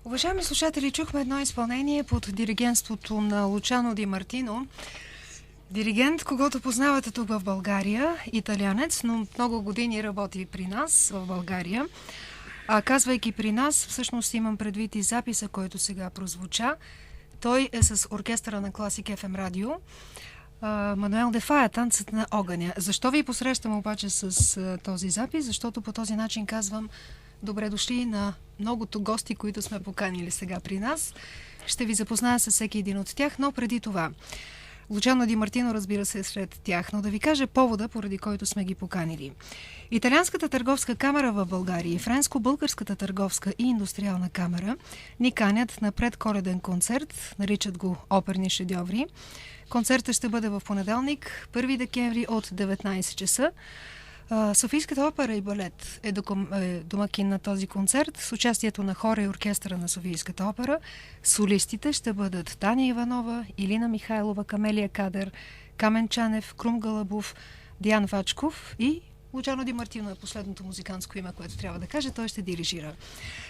Уважаеми слушатели, чухме едно изпълнение под диригентството на Лучано Ди Мартино. Диригент, когото познавате тук в България, италианец, но много години работи при нас в България. А казвайки при нас, всъщност имам предвид и записа, който сега прозвуча. Той е с оркестъра на Класик FM радио. Мануел де Фая, Танцът на огъня. Защо ви посрещам обаче с този запис? Защото по този начин казвам добре дошли на многото гости, които сме поканили сега при нас. Ще ви запозная с всеки един от тях, но преди това Лучано Ди Мартино, разбира се, е сред тях, но да ви кажа повода, поради който сме ги поканили. Италианската търговска камара в България и Френско-българската търговска и индустриална камара ни канят на предколеден концерт, наричат го оперни шедьоври. Концертът ще бъде в понеделник, 1 декември от 19 часа. Софийската опера и балет е домакин на този концерт с участието на хора и оркестъра на Софийската опера. Солистите ще бъдат Таня Иванова, Илина Михайлова, Камелия Кадър, Камен Чанев, Крум Галабов, Диан Вачков и Лучано Ди Мартино е последното музикантско име, което трябва да каже. Той ще дирижира.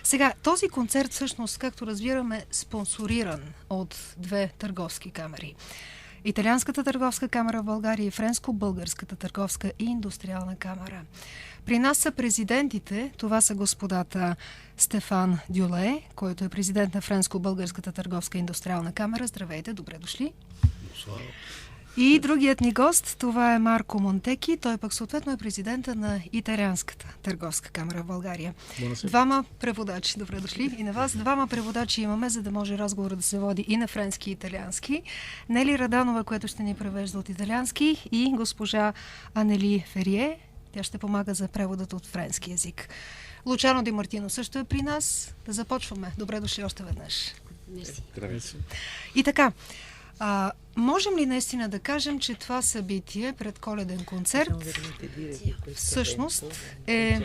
Сега, този концерт всъщност, както разбираме, спонсориран от две търговски камери. Италианската търговска камара в България и Френско-българската търговска и индустриална камара. При нас са президентите. Това са господата Стефан Дюле, който е президент на Френско-българската търговска и индустриална камара. Здравейте, добре дошли. И другият ни гост, това е Марко Монтеки. Той пък съответно е президента на Италианската търговска камара в България. Двама преводачи, добре дошли и на вас. Двама преводачи имаме, за да може разговорът да се води и на френски и италиански. Нели Раданова, което ще ни превежда от италиански, и госпожа Анели Ферие. Тя ще помага за преводът от френски язик. Лучано Ди Мартино също е при нас. Да започваме. Добре дошли още веднъж. Мерси. И така, можем ли наистина да кажем, че това събитие, предколеден концерт, всъщност е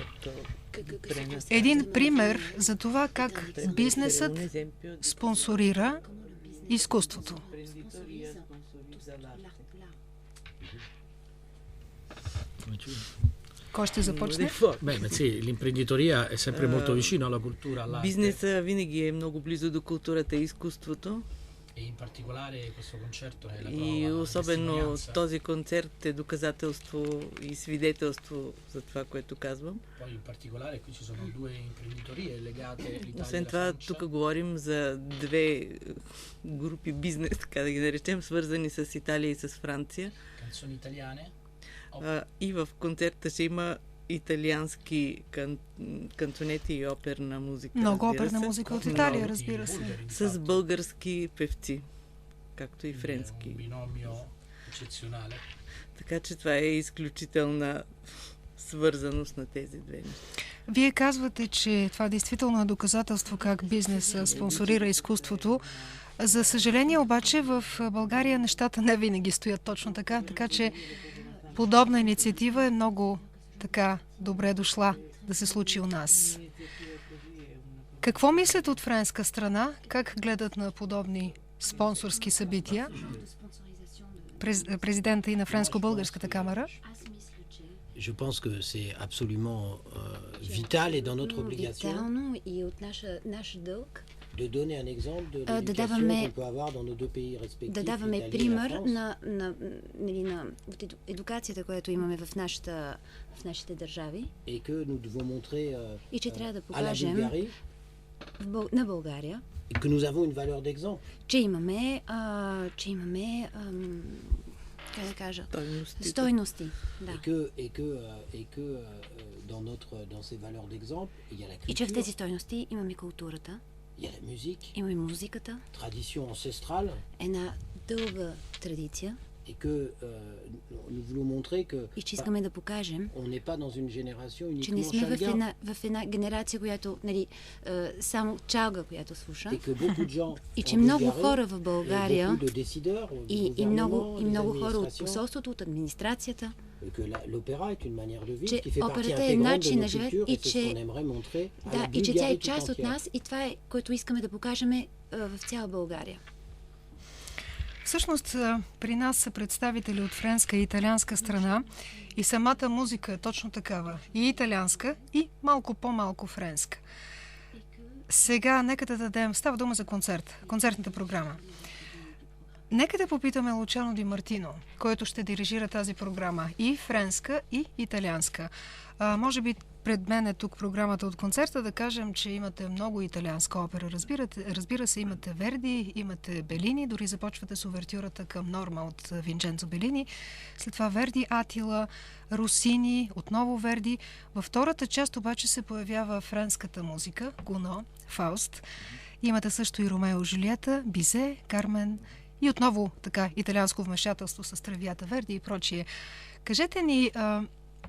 един пример за това как бизнесът спонсорира изкуството? Кой ще започне? L'imprenditoria è sempre molto vicino alla cultura, all'arte. Бизнесът винаги е много близо до културата и изкуството. E in particolare questo concerto è la И prova, la особено testimonianza. този концерт е доказателство и свидетелство за това, което казвам. Poi in particolare qui ci sono due imprenditorie legate all'Italia e Освен alla това, Francia. тук говорим за две групи бизнес, така да ги наречем, свързани с Италия и с Франция. Canzoni italiane. И в концерта ще има италиански канцонети и оперна музика. Много разбира оперна се, музика от Италия, разбира се. с български певци, както и френски. Un binomio eccezionale. Така че това е изключителна свързаност на тези две неща. Вие казвате, че това действително е доказателство как бизнесът спонсорира изкуството. За съжаление обаче в България нещата не винаги стоят точно така, така че подобна инициатива е много така добре дошла да се случи у нас. Какво мислят от френска страна? Как гледат на подобни спонсорски събития? Президента и на Френско-българската камара. Je pense que c'est absolument vital et dans notre obligation и от наш дълг de donner un exemple de да l'éducation даваме, qu'on peut avoir dans nos deux pays respectifs, да даваме l'Italie et la пример France, на едукацията, която имаме в нашите държави, et que nous devons montrer и че трябва да à la покажем Bulgarie на България, et que nous avons une valeur d'exemple. че имаме как да кажа, стойности. Да. Et que dans ces valeurs d'exemple, il y a la И че в culture, тези стойности имаме културата, il y a la musique, имаме музиката, tradition ancestrale, една дълга традиция, et que nous voulons montrer que и че искаме да покажем, on n'est pas dans une génération че не uniquement сме chalga, в една генерация, която само чалга, която слуша, et que beaucoup de gens и че en много Bulgarie, хора в et България beaucoup de décideurs, du и gouvernement, des много хора от administrations, посолството, от администрацията, et que l'opéra est une manière de vivre че qui fait partie операта е intégrante de начин nos на живот cultures и et c'est ce че qu'on aimerait montrer à la и че тя е Bulgarie tout част от entière. нас и това е, което искаме да покажем в цяла България. Всъщност при нас са представители от френска и италианска страна и самата музика е точно такава. И италианска, и малко по-малко френска. Сега нека да дадем... Става дума за концерт, концертната програма. Нека да попитаме Лучано Ди Мартино, който ще дирижира тази програма, и френска, и италианска. Може би пред мен е тук програмата от концерта, да кажем, че имате много италианска опера. Разбира се, имате Верди, имате Белини, дори започвате с увертюрата към Норма от Винченцо Белини. След това Верди, Атила, Росини, отново Верди. Във втората част обаче се появява френската музика, Гуно, Фауст. Имате също и Ромео и Жулиета, Бизе, Кармен и отново така италианско вмешателство с Травията Верди и прочие. Кажете ни,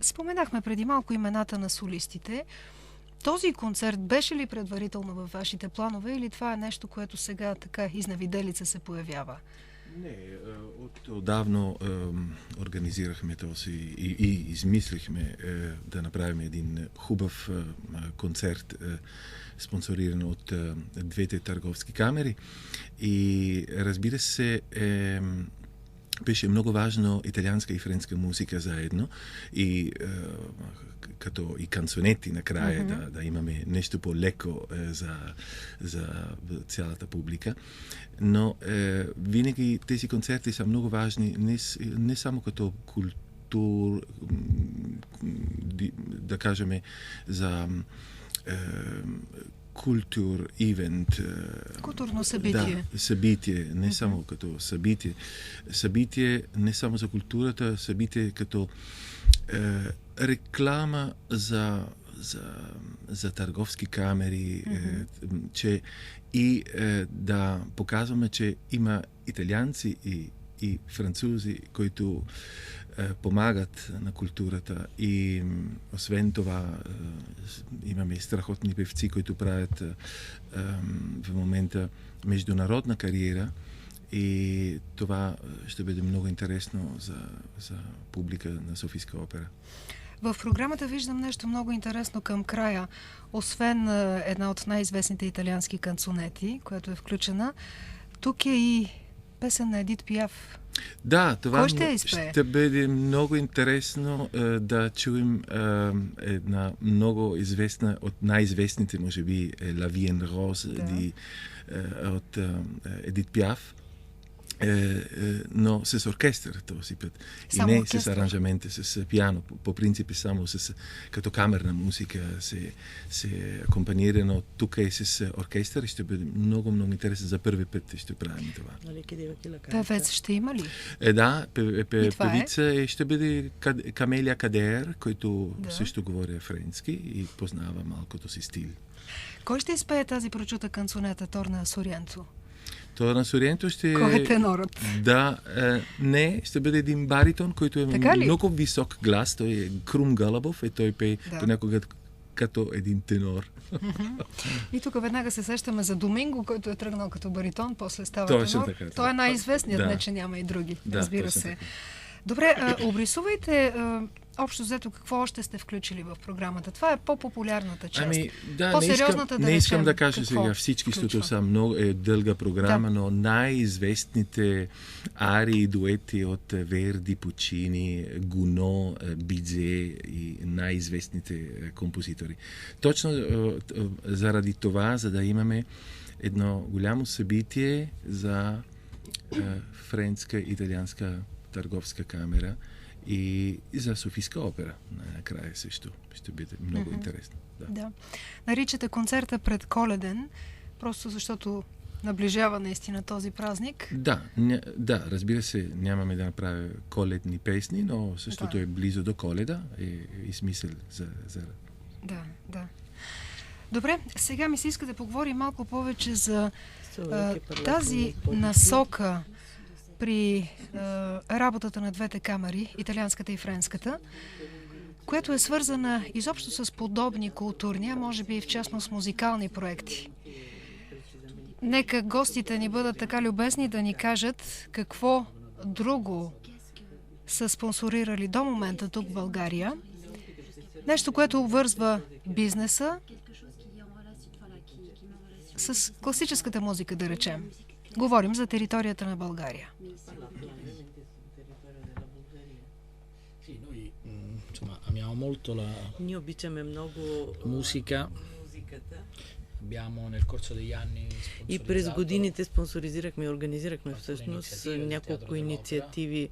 споменахме преди малко имената на солистите. Този концерт беше ли предварително във вашите планове или това е нещо, което сега така изнавиделица се появява? Не, отдавно организирахме този и измислихме да направим един хубав концерт, спонсориран от двете търговски камери. И разбира се, беше много важно италианска и френска музика заедно и като и канцонети накрая да имаме нещо по-леко за цялата публика. Но винаги тези концерти са много важни не само като култура, да кажем, за ивент. Културно събитие. Да, събитие, не само като събитие. Събитие не само за културата, събитие като реклама за търговски камери, че и да показваме, че има италианци и французи, които помагат на културата и освен това имаме страхотни певци, които правят в момента международна кариера и това ще бъде много интересно за публика на Софийска опера. В програмата виждам нещо много интересно към края. Освен една от най-известните италиански канцонети, която е включена, тук е и песен на Едит Пиаф. Да, това ще бъде много интересно да чуем една много известна, от най-известните, може би, La Vie en Rose от Едит Пиаф, но с оркестър този път. Само и не оркестър. с аранжаменти, с пиано. По принцип само като камерна музика се акомпанирано тук и с оркестър. Ще бъде много, много интересно. За първи път ще правим това. Певец ще има ли? Да, певица ще бъде Камелия Кадер, който също говори френски и познава малкото си стил. Кой ще изпее тази прочута канцонета Торна Сориенцо? Торна Сориенто ще... Кой е тенорът? Да, не, ще бъде един баритон, който е много висок глас. Той е Крум Галабов и той пее понякога като един тенор. И тук веднага се сещаме за Доминго, който е тръгнал като баритон, после става точно тенор. така. Той е най-известният, не че няма и други, разбира се. Така. Добре, обрисувайте общо взето какво още сте включили в програмата. Това е по-популярната част. По-сериозната не искам да кажа сега всички, защото са много дълга програма, но най-известните арии и дуети от Верди, Пучини, Гуно, Бидзе и най-известните композитори. Точно заради това, за да имаме едно голямо събитие за френска, италианска търговска камера и за Софийска опера. Накрая също ще бъде много интересно. Да. Наричате концерта предколеден, просто защото наближава наистина този празник. Да, разбира се, нямаме да направя коледни песни, но същото е близо до Коледа и смисъл за... Да. Добре, сега ми се иска да поговорим малко повече за тази насока при работата на двете камери, италианската и френската, която е свързана изобщо с подобни културни, а може би и в частност музикални проекти. Нека гостите ни бъдат така любезни да ни кажат какво друго са спонсорирали до момента тук в България. Нещо, което обвързва бизнеса с класическата музика, да речем. Говорим за територията на България. Insomma, amiamo molto la Ние обичаме много musica музиката Abbiamo nel corso degli anni И през sponsorizzato годините спонсоризирахме и организирахме всъщност инициативи в няколко Театъра инициативи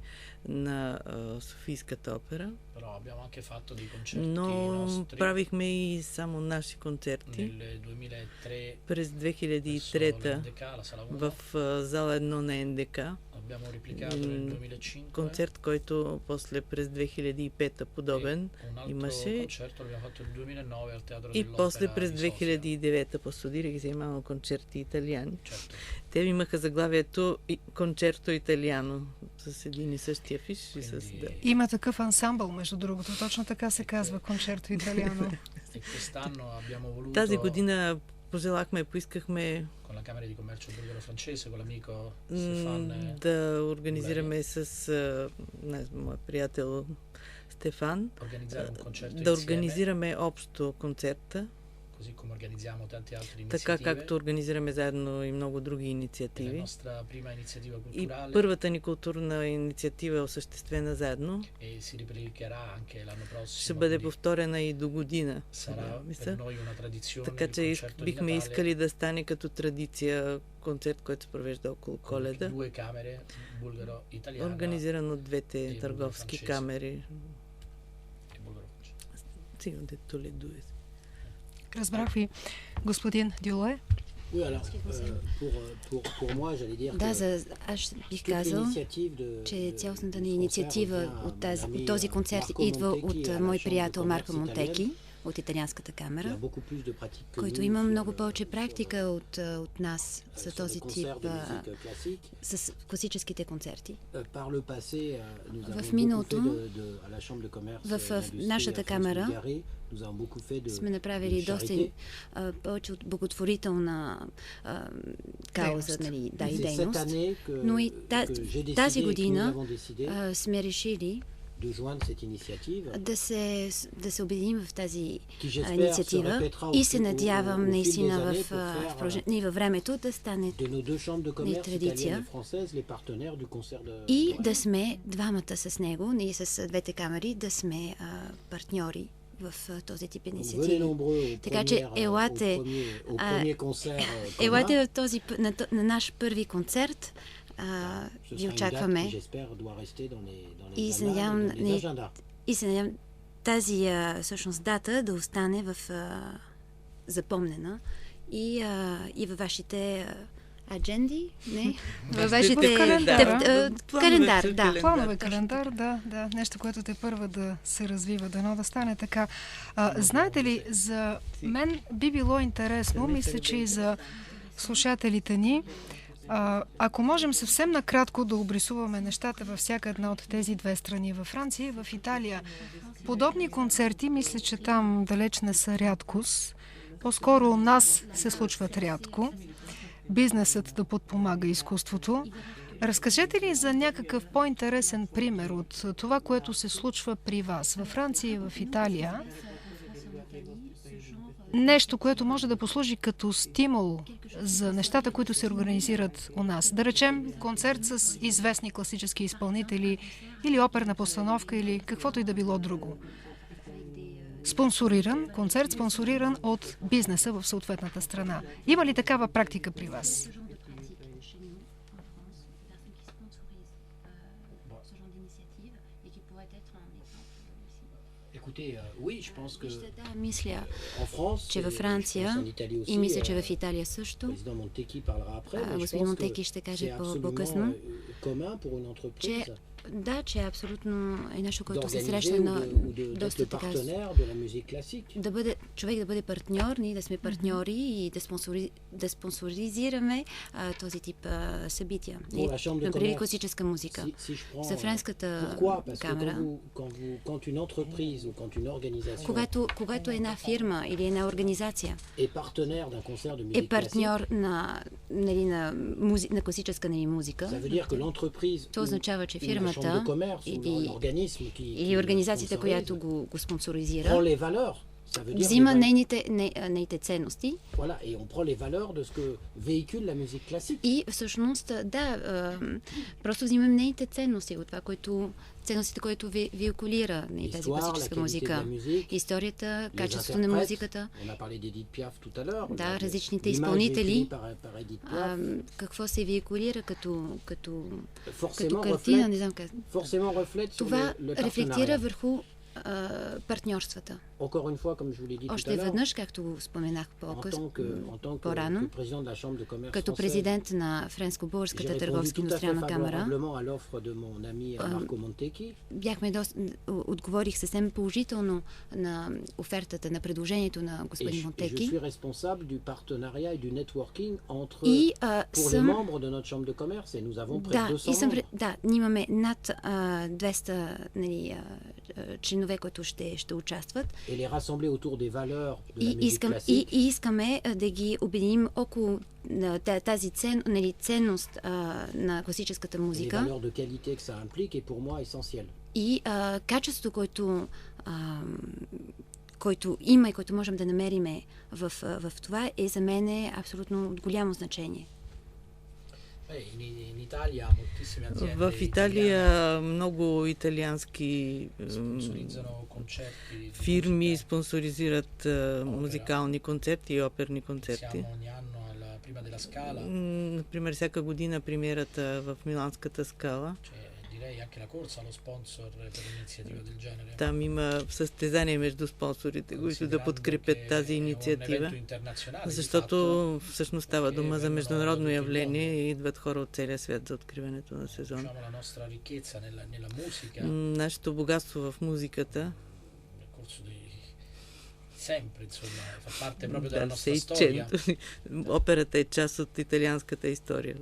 на Софийската опера, però abbiamo anche fatto dei concerti но nostri правихме и само наши концерти. nel 2003 През presso 2003 l'NDK, la Sala 1. в зала 1 на НДК, Abbiamo replicato nel 2005 концерт, който после през 2005 подобен un altro имаше, concerto l'abbiamo fatto nel 2009 al Teatro и после dell'Opera през di Sofia. 2009 posso dire che si chiamavano concerti italiani. Certo. Те имаха заглавието Концерто Италиано с един и същи афиш и с... Да. Има такъв ансамбъл, между другото. Точно така се казва Кончерто Италиано. E quest'anno abbiamo voluto Тази година пожелахме, поискахме con la Camera di Commercio Bulgaro Francese, con l'amico Stefan да организираме с моя приятел Стефан, organizzare un concerto да insieme, организираме общо концерта, così come organizziamo tante altre така iniziative. както организираме заедно и много други È la инициативи. nostra prima iniziativa И culturale първата ни културна инициатива е осъществена заедно. e si riplicherà anche l'anno prossimo. Ще бъде quindi повторена и до година. sarà Мисля. per noi una tradizione Така il че concerto di бихме Natale искали да стане като традиция концерт, който се провежда около con Коледа, due camere bulgaro-italiana организиран от двете и търговски българо-франчези. камери. e bulgaro-francese. Стигам дето ли дуе. Разбрах ви, господин Дюле. Oui, alors, pour moi, j'allais dire Да, que аз бих toute казал, l'initiative de- че de- цялостната de ни ce инициатива concert от vient d'un този ami, концерт Marco идва Montecchi, от à la мой Chambre de приятел commerce Марко italienne, Монтеки от Италианската qui камера, a beaucoup plus de pratique que който nous има sur много le- повече sur практика от нас за le този concert тип de musique classique. с класическите концерти. Par le passé, nous avons В beaucoup миналото, fait à la Chambre de commerce в d'industrie нашата à France камера Bulgarie, nous avons beaucoup fait de сме направили de доста charité. повече от благотворителна кауза, нали, да, и C'est cette дейност. année que, Но и que j'ai décidé, тази que nous година avons décidé сме решили de joindre cette initiative да се обединим в тази qui j'espère se инициатива répétera и се au надявам fil des наистина années в pour faire, продължение във времето да стане de nos deux chambres de commerce традиция. italienne et française les partenaires du concert de и Noël. да сме двамата с него, ние с двете камери, да сме партньори в този тип Donc, venez инициативи. nombreux au Така че premier, елате, au premier concert commun. елате в този, на наш първи концерт. Ce Ви sera une date очакваме qui, j'espère, doit rester dans les и се annales, надявам dans les agendas. и се надявам тази всъщност дата да остане в запомнена и във вашите адженди, не? Във вашите календара. календар, да. Планове, календар, да. Нещо, което те първа да се развива, дано да стане така. Знаете ли, за мен би било интересно, мисля, че и за слушателите ни, ако можем съвсем накратко да обрисуваме нещата във всяка една от тези две страни, във Франция и в Италия. Подобни концерти, мисля, че там далеч не са рядкост. По-скоро у нас се случват рядко. Бизнесът да подпомага изкуството. Разкажете ли за някакъв по-интересен пример от това, което се случва при вас във Франция и в Италия? Нещо, което може да послужи като стимул за нещата, които се организират у нас. Да речем концерт с известни класически изпълнители или оперна постановка или каквото и да било друго. Спонсориран, концерт спонсориран от бизнеса в съответната страна. Има ли такава практика при вас? Écoutez, oui, je pense que Да, мисля, en France, че във et je pense Франция en Italie aussi, и мисля, че в Италия също, président Montecchi parlera après, mais je господин pense Монтеки que ще c'est каже absolument по-късно, commun pour une entreprise че да, че е абсолютно е нещо, което се d'organiser среща ou на d'être le доста така. partenaire de la musique classique. Да бъде, човек да бъде партньор, ние да сме партньори и да спонсоризираме този тип събития. Pour la chambre de Например, commerce, класическа музика. si je prends, За френската pourquoi? Parce que камера, quand une entreprise ou quand une organisation когато една фирма или една организация est partenaire d'un concert de musique е партньор на класическа музика, ça veut dire que l'entreprise то означава, че ou la chambre de фирмата commerce ou l'organisme qui или организацията, sponsorise която го prend спонсоризира, les valeurs Ça veut dire взима les нейните ценности voilà, et on prend les valeurs de ce que véhicule la musique classique. и всъщност, просто взимам нейните ценности от това, ценностите, които веикулира тази класическа музика. Историята, качеството на музиката. Да, различните изпълнители. Какво се веикулира като картина, не знам как. Това рефлектира върху партньорствата. Още веднъж, както споменах по-рано, като президент на Френско-българската търговска индустриална камара, отговорих съвсем положително на офертата, на предложението на господин Монтеки. И ние имаме над 200 членове, които ще участват. И искаме да ги обединим около тази ценност на класическата музика. И качеството, който има и който можем да намерим в това, е за мен абсолютно от голямо значение. В Италия много италиански фирми спонсоризират музикални концерти и оперни концерти. Например, всяка година премиерата в Миланската Скала. Там има състезание между спонсорите, които да подкрепят тази инициатива, защото всъщност става дума за международно явление и идват хора от целия свят за откриването на сезона. Нашето богатство в музиката операта е част от италианската история.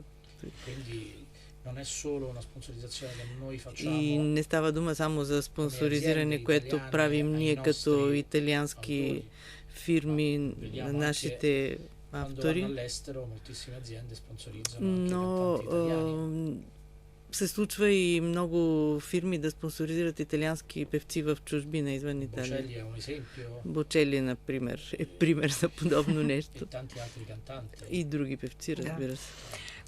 И не става дума само за спонсоризиране, което правим ние като италиански фирми на нашите автори, но се случва и много фирми да спонсоризират италиански певци в чужбина, извън Италия. Бочели, например, е пример за подобно нещо. И други певци, разбира се.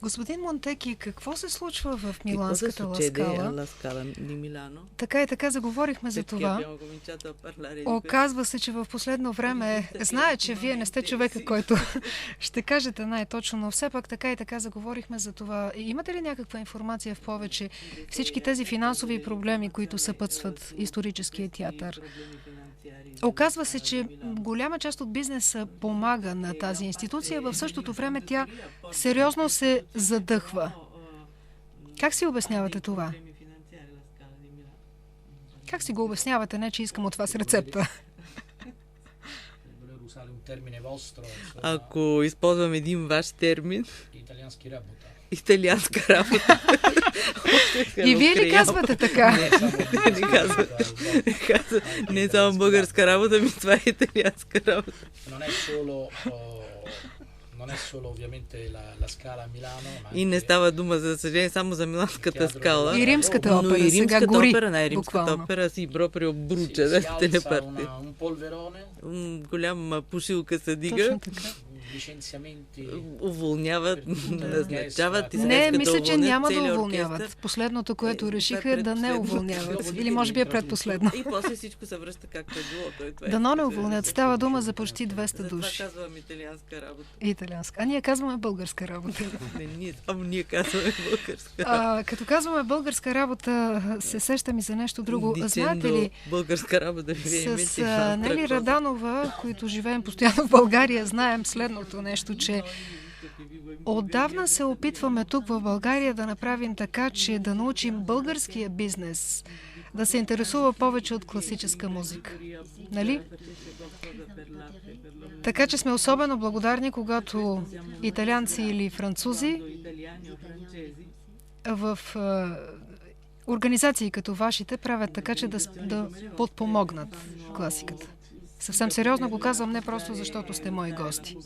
Господин Монтеки, какво се случва в Миланската Ла Скала? Така и така заговорихме за това. Оказва се, че в последно време, знае, че вие не сте човека, който ще кажете най-точно, но все пак така и така заговорихме за това. Имате ли някаква информация в повече? Всички тези финансови проблеми, които съпътстват историческия театър. Оказва се, че голяма част от бизнеса помага на тази институция, в същото време тя сериозно се задъхва. Как си обяснявате това? Как си го обяснявате? Не, че искам от вас рецепта. Ако използвам един ваш термин, италианска работа. И вие ли казвате така? Не само българска работа, ми това е италианска работа. И не става дума, за съжаление, само за Миланската Скала. И Римската опера, но и Римската сега гори, опера, римската опера си пропrio brucia da tutte le parti. Голяма пушилка се дига. Уволняват, назначават и не, мисля, че няма да уволняват. Последното, което решиха е да не уволняват. Или може би е предпоследно. И после всичко се връща както е било. Дано не уволнят. Става дума за почти 200 души. Това казвам италианска работа. Италианска. А ние казваме българска работа. Не, само ние казваме българска работа. Като казваме българска работа, се сещам и за нещо друго. Знаете ли, българска работа, с Нели Раданова, които живеем постоянно в България, знаем следното нещо, че отдавна се опитваме тук в България да направим така, че да научим българския бизнес да се интересува повече от класическа музика. Нали? Така че сме особено благодарни, когато италианци или французи в организации като вашите правят така, че да подпомогнат класиката. Съвсем сериозно го казвам, не просто защото сте мои гости.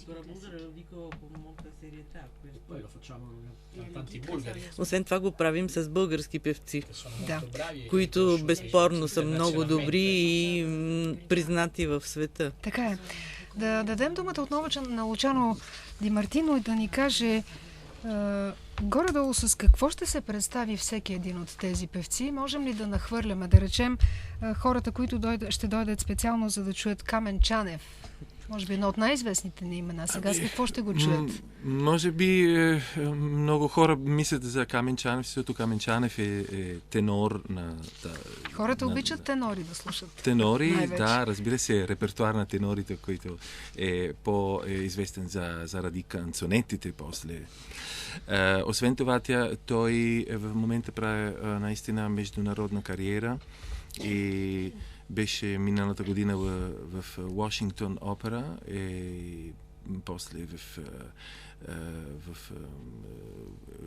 Освен това го правим с български певци, Да. които безспорно са много добри и признати в света. Така е. Да дадем думата отново на Лучано Ди Мартино и да ни каже горе-долу с какво ще се представи всеки един от тези певци. Можем ли да нахвърляме, да речем, хората, които ще дойдат специално за да чуят Камен Чанев? Може би едно от най-известните ни имена. Сега с какво ще го чуят? Може би много хора мислят за Камен Чанев, защото Камен Чанев е тенор на... Хората обичат тенори да слушат. Тенори, най-вече. да, разбира се, репертуар на тенорите, който е по-известен заради канцонетите после. Освен това, той в момента прави наистина международна кариера и беше миналата година в Вашингтон опера и после в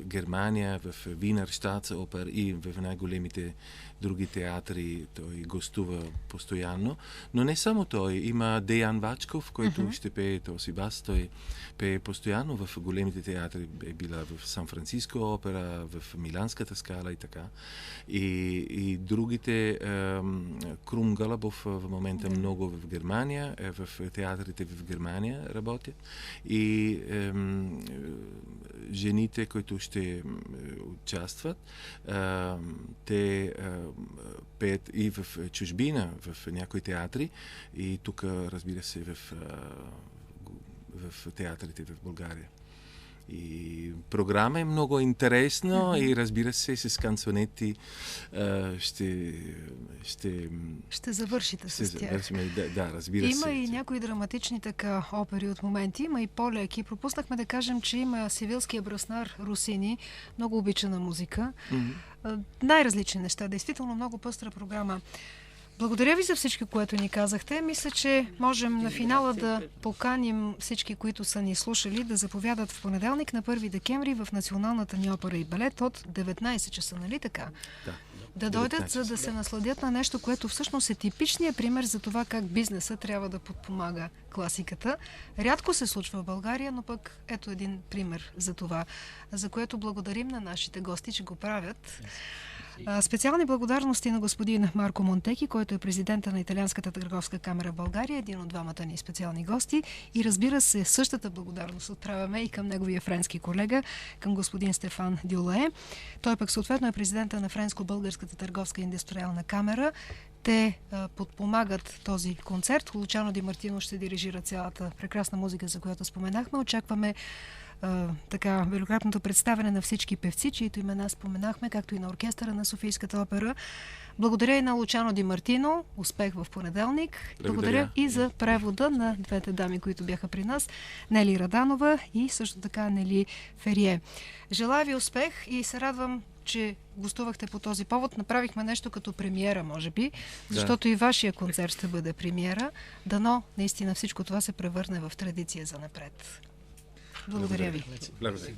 Германия, в Винер Штатсопер и в най-големите други театри той гостува постоянно. Но не само той. Има Деян Вачков, който ще пее този бас. Той пее постоянно в големите театри. Е била в Сан-Франциско опера, в Миланската скала и така. И другите, Крум Галабов в момента много в Германия, в театрите в Германия работят. И жените, които ще участват, те пеят и в чужбина, в някои театри, и тук, разбира се, в театрите в България. И програма е много интересна и разбира се, с канцонети ще завършите с тях. Да, разбира се. Има и някои драматични така опери от моменти, има и по-леки. Пропуснахме да кажем, че има Севилския браснар Росини, много обичана музика. Най-различни неща, действително много пъстра програма. Благодаря ви за всички, което ни казахте. Мисля, че можем на финала да поканим всички, които са ни слушали, да заповядат в понеделник на 1 декември в Националната ни опера и балет от 19 часа, нали така? Да дойдат, за да се насладят на нещо, което всъщност е типичният пример за това как бизнеса трябва да подпомага класиката. Рядко се случва в България, но пък ето един пример за това, за което благодарим на нашите гости, че го правят. Специални благодарности на господин Марко Монтеки, който е президента на Италианската търговска камера в България, един от двамата ни специални гости. И разбира се, същата благодарност отправяме и към неговия френски колега, към господин Стефан Дюле. Той пък съответно е президента на Френско-българската търговска индустриална камера. Те подпомагат този концерт. Лучано Ди Мартино ще дирижира цялата прекрасна музика, за която споменахме. Очакваме така великолепното представяне на всички певци, чието имена споменахме, както и на оркестъра на Софийската опера. Благодаря и на Лучано Ди Мартино. Успех в понеделник. Благодаря и за превода на двете дами, които бяха при нас. Нели Раданова и също така Нели Ферие. Желая ви успех и се радвам, че гостувахте по този повод. Направихме нещо като премиера, може би, защото и вашия концерт ще бъде премиера. Дано наистина всичко това се превърне в традиция за напред. Благодаря ви. Благодаря.